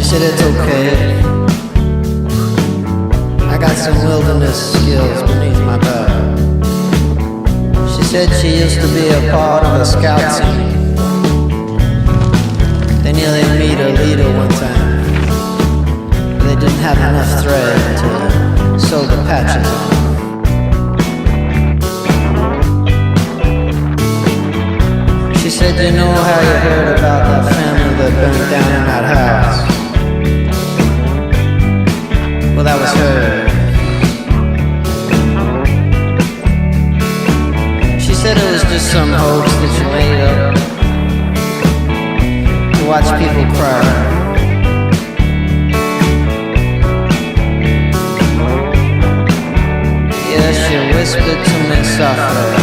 said it's okay. I got some wilderness skills beneath my belt. She said she used to be a part of a scout team. They nearly meet her leader one time. They didn't have enough thread to sew the patches on. She said, you know how you heard about that family that burned down in that house? Well, that was her. She said it was just some hoax that you made up to watch people cry. Yeah, she whispered to me softly.